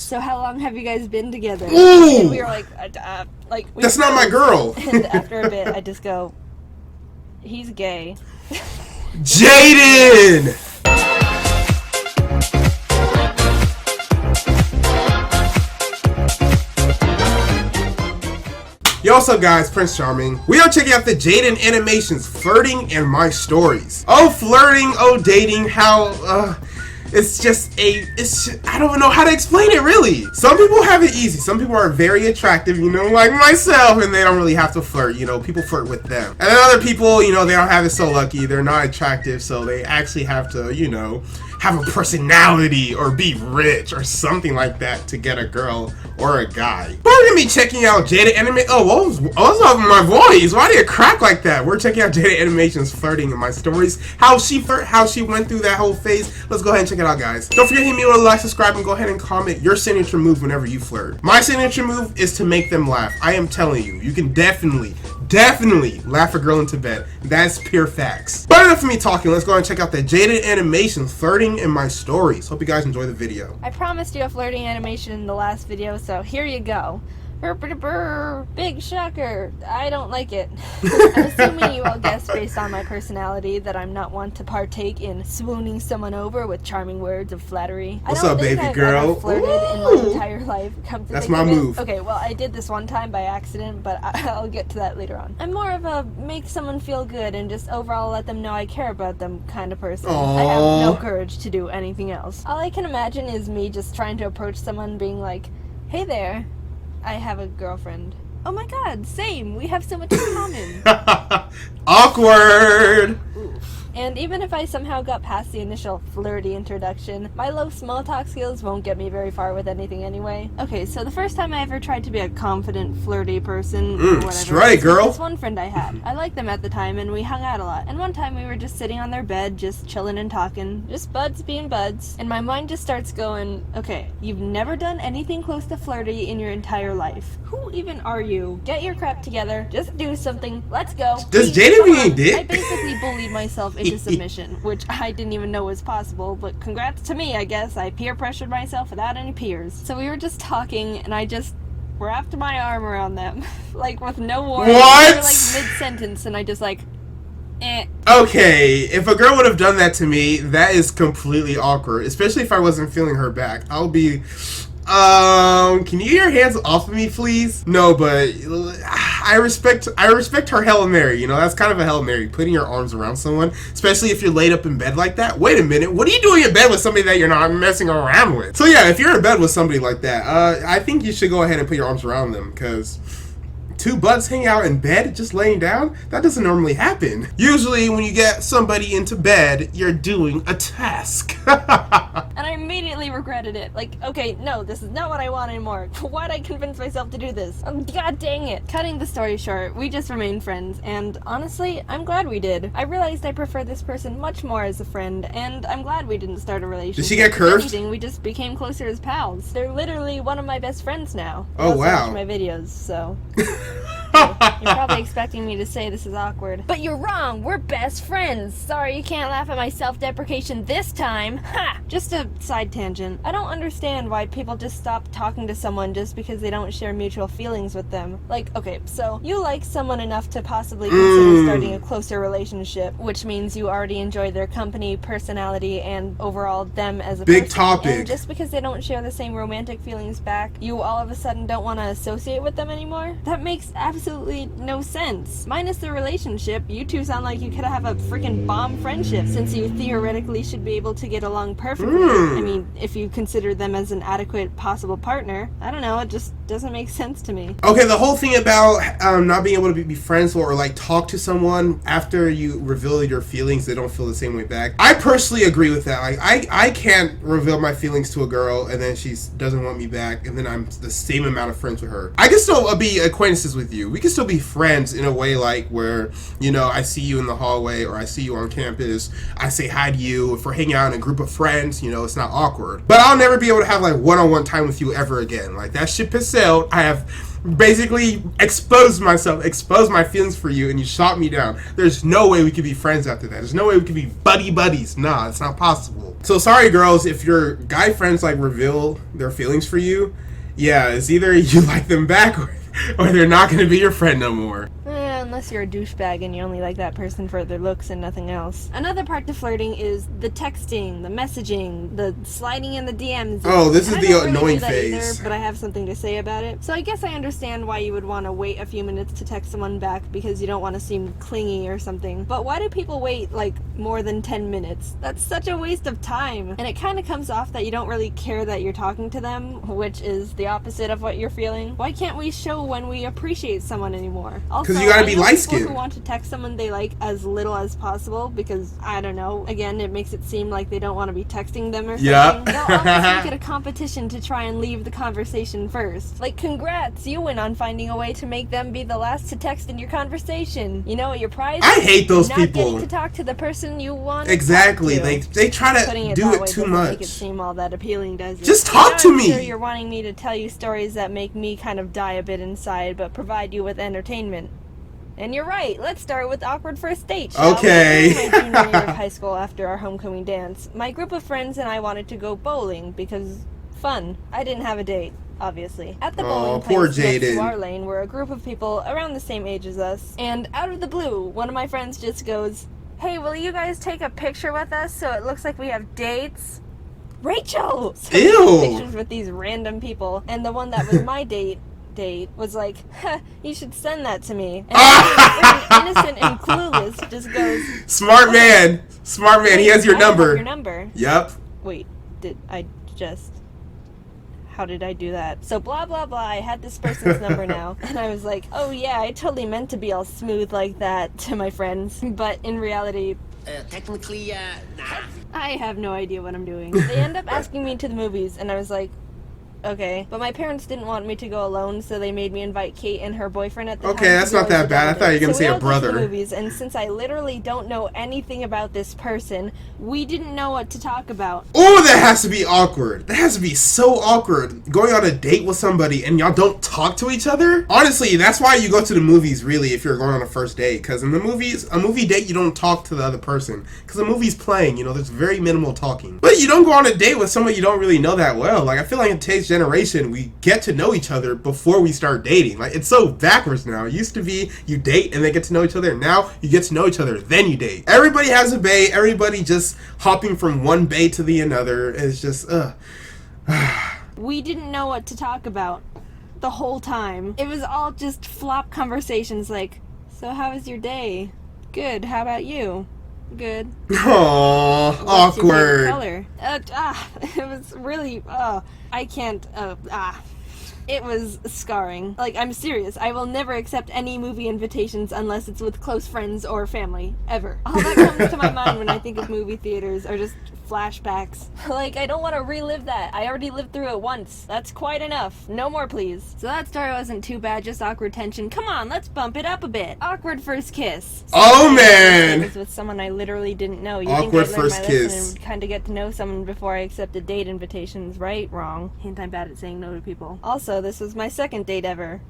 So how long have you guys been together? Ooh! And we were like, that's not my girl. And after a bit, I just go, he's gay. Jaiden! Yo, what's up guys, Prince Charming. We are checking out the Jaiden animations, Flirting and My Stories. Oh, flirting, oh dating, how, I don't know how to explain it really. Some people have it easy. Some people are very attractive, you know, like myself, and they don't really have to flirt, you know, people flirt with them. And then other people, you know, they don't have it so lucky, they're not attractive, so they actually have to, you know, have a personality or be rich or something like that to get a girl or a guy. But we're gonna be checking out Jaiden Anime. Oh, what was up with my voice? Why did it crack like that? We're checking out Jaiden Animations, Flirting and My Stories. How she went through that whole phase. Let's go ahead and check it out, guys. Don't forget to hit me with a like, subscribe, and go ahead and comment your signature move whenever you flirt. My signature move is to make them laugh. I am telling you, you can definitely laugh a girl into bed. That's pure facts. But enough of me talking. Let's go ahead and check out the Jaiden Animations, Flirting and My Stories. Hope you guys enjoy the video. I promised you a flirting animation in the last video, so here you go. Big shocker. I don't like it. I'm assuming you all guessed based on my personality that I'm not one to partake in swooning someone over with charming words of flattery. What's up, baby girl? I've flirted in my entire life. That's my move. Okay, well, I did this one time by accident, but I'll get to that later on. I'm more of a make someone feel good and just overall let them know I care about them kind of person. Aww. I have no courage to do anything else. All I can imagine is me just trying to approach someone being like, hey there, I have a girlfriend. Oh my god, same. We have so much in common. Awkward. Oof. And even if I somehow got past the initial flirty introduction, my low small talk skills won't get me very far with anything anyway. Okay, so the first time I ever tried to be a confident, flirty person, or whatever, that's right, girl. this one friend I had. I liked them at the time, and we hung out a lot. And one time we were just sitting on their bed, just chilling and talking, just buds being buds. And my mind just starts going, okay, you've never done anything close to flirty in your entire life. Who even are you? Get your crap together. Just do something. Let's go. Does Jaiden mean dick? I basically bullied myself into submission, which I didn't even know was possible, but congrats to me, I guess. I peer pressured myself without any peers. So we were just talking, and I just wrapped my arm around them, like with no warning. What? They were like mid-sentence, and I just like, eh. Okay, if a girl would have done that to me, that is completely awkward, especially if I wasn't feeling her back. I'll be, can you get your hands off of me, please? No, but I respect her Hail Mary, you know, that's kind of a Hail Mary, putting your arms around someone, especially if you're laid up in bed like that. Wait a minute, what are you doing in bed with somebody that you're not messing around with? So yeah, if you're in bed with somebody like that, I think you should go ahead and put your arms around them, because two buds hang out in bed just laying down? That doesn't normally happen. Usually when you get somebody into bed, you're doing a task. And I immediately regretted it. Like, okay, no, this is not what I want anymore. Why'd I convince myself to do this? God dang it. Cutting the story short, we just remained friends, and honestly, I'm glad we did. I realized I prefer this person much more as a friend, and I'm glad we didn't start a relationship. Did she get curved? If anything, we just became closer as pals. They're literally one of my best friends now. Oh, wow. Watch my videos, so... You're probably expecting me to say this is awkward. But you're wrong! We're best friends! Sorry you can't laugh at my self-deprecation this time! Ha! Just a side tangent. I don't understand why people just stop talking to someone just because they don't share mutual feelings with them. Like, okay, so you like someone enough to possibly consider starting a closer relationship, which means you already enjoy their company, personality, and overall them as a person. Big topic. And just because they don't share the same romantic feelings back, you all of a sudden don't want to associate with them anymore? That makes absolutely no sense. Minus the relationship, you two sound like you could have a freaking bomb friendship, since you theoretically should be able to get along perfectly. I mean, if you consider them as an adequate possible partner. I don't know, it just doesn't make sense to me. Okay, the whole thing about not being able to be friends or like talk to someone after you reveal your feelings, they don't feel the same way back. I personally agree with that. Like, I can't reveal my feelings to a girl and then she doesn't want me back, and then I'm the same amount of friends with her. I can still be acquaintances with you, you. We can still be friends in a way like where, you know, I see you in the hallway or I see you on campus, I say hi to you. If we're hanging out in a group of friends, you know, it's not awkward. But I'll never be able to have like one-on-one time with you ever again. Like, that ship has sailed. I have basically exposed my feelings for you, and you shot me down. There's no way we could be friends after that. There's no way we could be buddies. Nah, it's not possible. So sorry, girls, if your guy friends like reveal their feelings for you, yeah, it's either you like them back or they're not going to be your friend no more. Unless you're a douchebag and you only like that person for their looks and nothing else. Another part to flirting is the texting, the messaging, the sliding in the DMs. Oh, this is the really annoying phase. Either, but I have something to say about it. So I guess I understand why you would want to wait a few minutes to text someone back because you don't want to seem clingy or something. But why do people wait like more than 10 minutes? That's such a waste of time. And it kind of comes off that you don't really care that you're talking to them, which is the opposite of what you're feeling. Why can't we show when we appreciate someone anymore? Because you gotta be light skinned. People who want to text someone they like as little as possible because, I don't know, again, it makes it seem like they don't want to be texting them or something. Yeah. They'll always make it a competition to try and leave the conversation first. Like, congrats, you went on finding a way to make them be the last to text in your conversation. You know what your prize is? I hate those Not people. Getting to talk to the person you want Exactly. to talk to. They try to do it too much. Make it seem all that appealing, does it? Just talk to me. Sure, you're wanting me to tell you stories that make me kind of die a bit inside, but provide you with entertainment. And you're right. Let's start with awkward first date. Okay. My junior year of high school, after our homecoming dance, my group of friends and I wanted to go bowling because fun. I didn't have a date, obviously. At the bowling place next to our lane were a group of people around the same age as us. And out of the blue, one of my friends just goes, "Hey, will you guys take a picture with us so it looks like we have dates?" Rachel! So we took pictures with these random people, and the one that was my date was like, you should send that to me. And innocent and clueless just goes, smart man, he has your number. Your number. Yep. Wait, how did I do that? So blah blah blah, I had this person's number now, and I was like, oh yeah, I totally meant to be all smooth like that to my friends, but in reality, technically, nah. I have no idea what I'm doing. They end up asking me to the movies, and I was like, okay. But my parents didn't want me to go alone, so they made me invite Kate and her boyfriend at the time. Okay, that's not that bad. I thought you were going to say a brother. So we all go to the movies, and since I literally don't know anything about this person, we didn't know what to talk about. Oh, that has to be awkward. That has to be so awkward. Going on a date with somebody and y'all don't talk to each other? Honestly, that's why you go to the movies, really, if you're going on a first date. Because in the movies, a movie date, you don't talk to the other person. Because the movie's playing, you know, there's very minimal talking. But you don't go on a date with someone you don't really know that well. Like, I feel like in today's generation, we get to know each other before we start dating. Like, it's so backwards now. It used to be you date and then get to know each other. Now you get to know each other, then you date. Everybody has a bae. Everybody just hopping from one bae to the another. It's just We didn't know what to talk about the whole time. It was all just flop conversations like, so how was your day? Good, how about you? Good. Aww, awkward. Color? It was really, I can't, It was scarring. Like, I'm serious. I will never accept any movie invitations unless it's with close friends or family. Ever. All that comes to my mind when I think of movie theaters are just flashbacks. Like, I don't want to relive that. I already lived through it once. That's quite enough. No more, please. So that story wasn't too bad, just awkward tension. Come on, let's bump it up a bit. Awkward first kiss. Oh, man! It was with someone I literally didn't know. You Awkward think I'd learn first my kiss. lesson and kind of get to know someone before I accepted date invitations, right? Wrong. Hint, I'm bad at saying no to people. Also, this was my second date ever.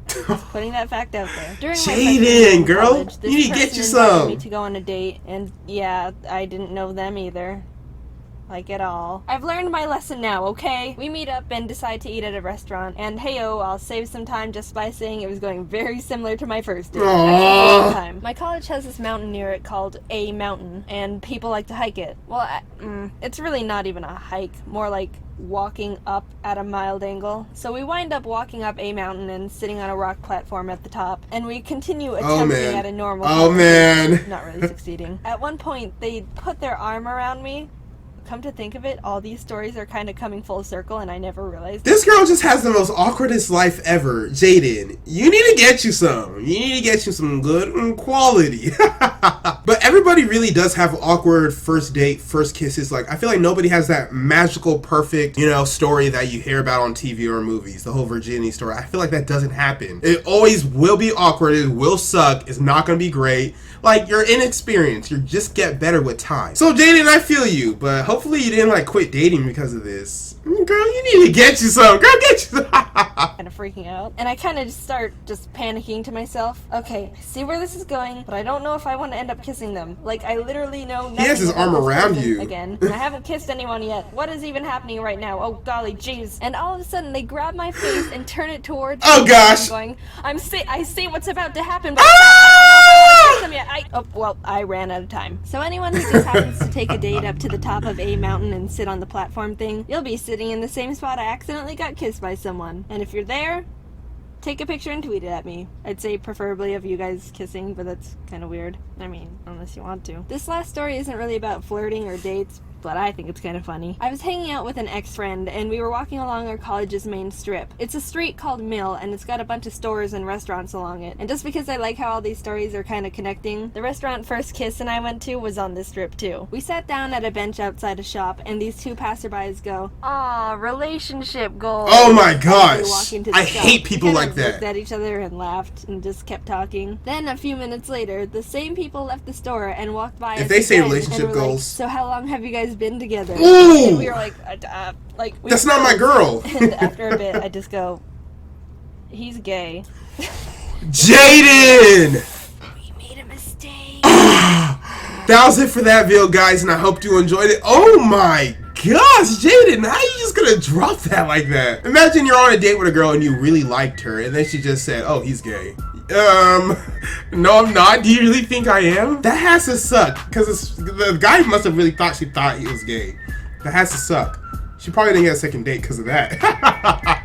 Just putting that fact out there. During my freshman year in girl, college, this you need to get person you invited some. me to go on a date, and yeah, I didn't know them either. Like at all. I've learned my lesson now, okay? We meet up and decide to eat at a restaurant, and heyo, I'll save some time just by saying it was going very similar to my first date. Aww. Time. My college has this mountain near it called A Mountain, and people like to hike it. Well, it's really not even a hike, more like walking up at a mild angle. So we wind up walking up A Mountain and sitting on a rock platform at the top, and we continue attempting at a normal not really succeeding. At one point, they put their arm around me. Come to think of it, all these stories are kind of coming full circle, and I never realized. This girl just has the most awkwardest life ever. Jaiden, you need to get you some. You need to get you some good quality. But But everybody really does have awkward first date, first kisses. Like, I feel like nobody has that magical, perfect, you know, story that you hear about on TV or movies. The whole virginity story. I feel like that doesn't happen. It always will be awkward. It will suck. It's not going to be great. Like, you're inexperienced. You just get better with time. So, Jaiden, I feel you. But hopefully you didn't, like, quit dating because of this. Girl, you need to get you some. Girl, get you some. Kind of freaking out. And I kind of just start panicking to myself. Okay, I see where this is going, but I don't know if I want to end up kissing them. Like, I literally know nothing. He has his arm around you. Again. And I haven't kissed anyone yet. What is even happening right now? Oh, golly, jeez. And all of a sudden, they grab my face and turn it towards oh, me. gosh. I'm going, I see what's about to happen, but I don't know if I want to kiss them yet. Well, I ran out of time. So anyone who just happens to take a date up to the top of a mountain and sit on the platform thing, you'll be sitting in the same spot I accidentally got kissed by someone. And if you're there, take a picture and tweet it at me. I'd say preferably of you guys kissing, but that's kind of weird. I mean, unless you want to. This last story isn't really about flirting or dates, but I think it's kind of funny. I was hanging out with an ex-friend, and we were walking along our college's main strip. It's a street called Mill, and it's got a bunch of stores and restaurants along it. And just because I like how all these stories are kind of connecting, the restaurant First Kiss and I went to was on this strip too. We sat down at a bench outside a shop, and these two passerbys go, "Aw, relationship goals." Oh my As gosh. we walk into the I shop. hate people We like kind of that. looked at each other and laughed and just kept talking. Then a few minutes later, the same people left the store and walked by If us they say again, relationship and were like, goals- "So how long have you guys been together?" Ooh! And we were like we That's not my girl. And after a bit, I just go, "He's gay." Jaiden! We made a mistake. That was it for that video, guys, and I hope you enjoyed it. Oh my gosh, Jaiden, how you just gonna drop that like that? Imagine you're on a date with a girl and you really liked her, and then she just said, "Oh, he's gay." No, I'm not. Do you really think I am? That has to suck, because the guy must have really thought he was gay. That has to suck. She probably didn't get a second date because of that.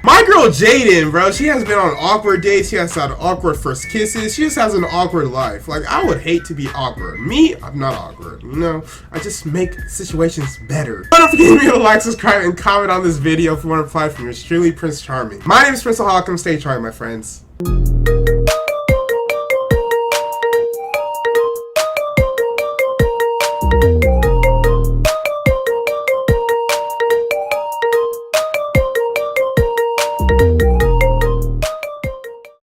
My girl Jaiden, bro, she has been on awkward dates. She has had awkward first kisses. She just has an awkward life. Like, I would hate to be awkward. Me, I'm not awkward. You know, I just make situations better. But don't forget to like, subscribe, and comment on this video if you want to apply from yours truly, Prince Charming. My name is Prince Ohakam. Stay charming, my friends.